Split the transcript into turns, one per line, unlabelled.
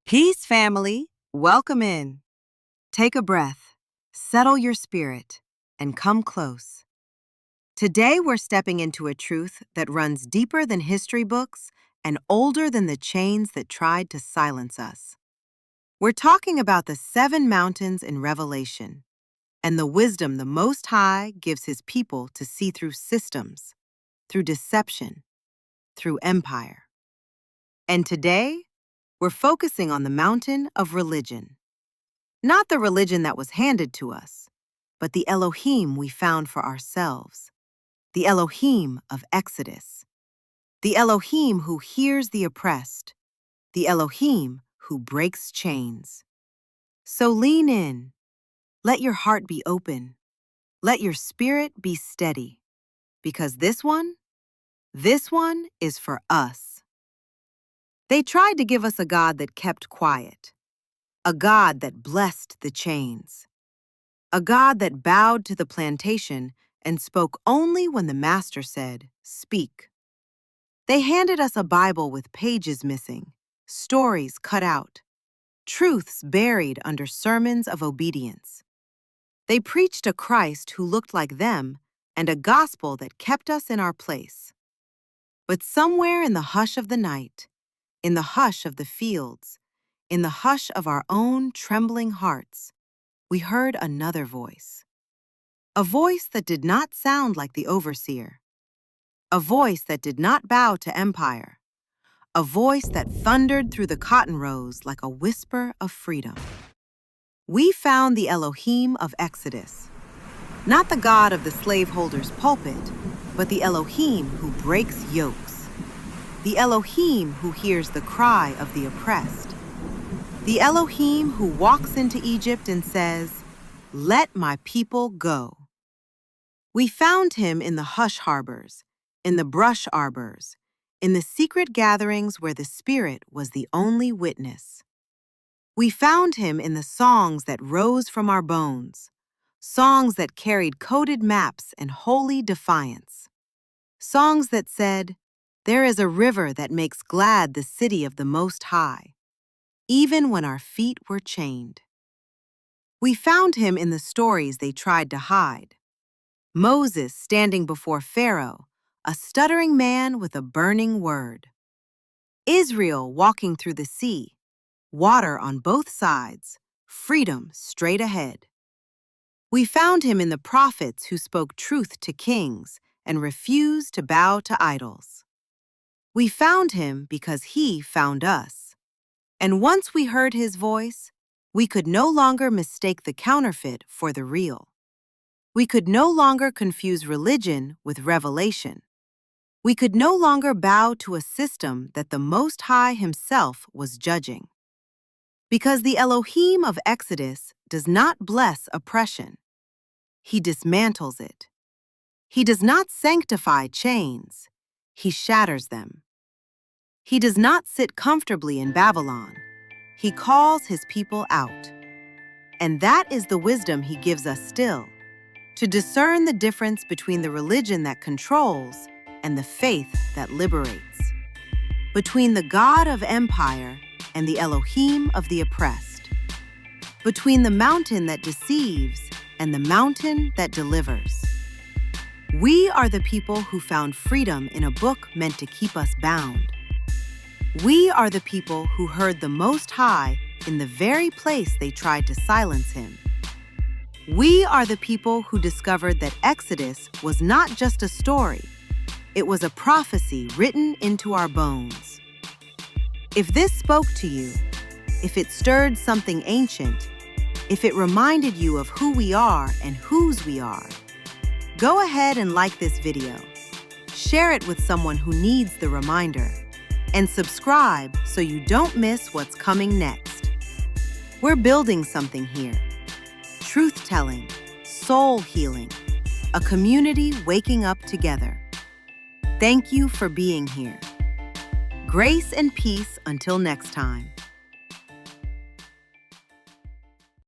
Peace, family. Welcome in. Take a breath, settle your spirit, and come close. Today, we're stepping into a truth that runs deeper than history books and older than the chains that tried to silence us. We're talking about the 7 mountains in Revelation and the wisdom the Most High gives his people to see through systems, through deception, through empire. And today, we're focusing on the mountain of religion. Not the religion that was handed to us, but the Elohim we found for ourselves. The Elohim of Exodus. The Elohim who hears the oppressed. The Elohim who breaks chains. So lean in. Let your heart be open. Let your spirit be steady. Because this one is for us. They tried to give us a God that kept quiet. A God that blessed the chains. A God that bowed to the plantation and spoke only when the master said, "Speak." They handed us a Bible with pages missing, stories cut out, truths buried under sermons of obedience. They preached a Christ who looked like them and a gospel that kept us in our place. But somewhere in the hush of the night, in the hush of the fields, in the hush of our own trembling hearts, we heard another voice. A voice that did not sound like the overseer. A voice that did not bow to empire. A voice that thundered through the cotton rows like a whisper of freedom. We found the Elohim of Exodus. Not the God of the slaveholder's pulpit, but the Elohim who breaks yokes. The Elohim who hears the cry of the oppressed. The Elohim who walks into Egypt and says, "Let my people go." We found him in the hush harbors, in the brush arbors, in the secret gatherings where the Spirit was the only witness. We found him in the songs that rose from our bones, songs that carried coded maps and holy defiance, songs that said, "There is a river that makes glad the city of the Most High," even when our feet were chained. We found him in the stories they tried to hide. Moses standing before Pharaoh, a stuttering man with a burning word. Israel walking through the sea, water on both sides, freedom straight ahead. We found him in the prophets who spoke truth to kings and refused to bow to idols. We found him because he found us. And once we heard his voice, we could no longer mistake the counterfeit for the real. We could no longer confuse religion with revelation. We could no longer bow to a system that the Most High himself was judging. Because the Elohim of Exodus does not bless oppression. He dismantles it. He does not sanctify chains. He shatters them. He does not sit comfortably in Babylon. He calls his people out. And that is the wisdom he gives us still, to discern the difference between the religion that controls and the faith that liberates, between the God of empire and the Elohim of the oppressed, between the mountain that deceives and the mountain that delivers. We are the people who found freedom in a book meant to keep us bound. We are the people who heard the Most High in the very place they tried to silence him. We are the people who discovered that Exodus was not just a story, it was a prophecy written into our bones. If this spoke to you, if it stirred something ancient, if it reminded you of who we are and whose we are, go ahead and like this video, share it with someone who needs the reminder, and subscribe so you don't miss what's coming next. We're building something here. Truth-telling, soul healing, a community waking up together. Thank you for being here. Grace and peace until next time.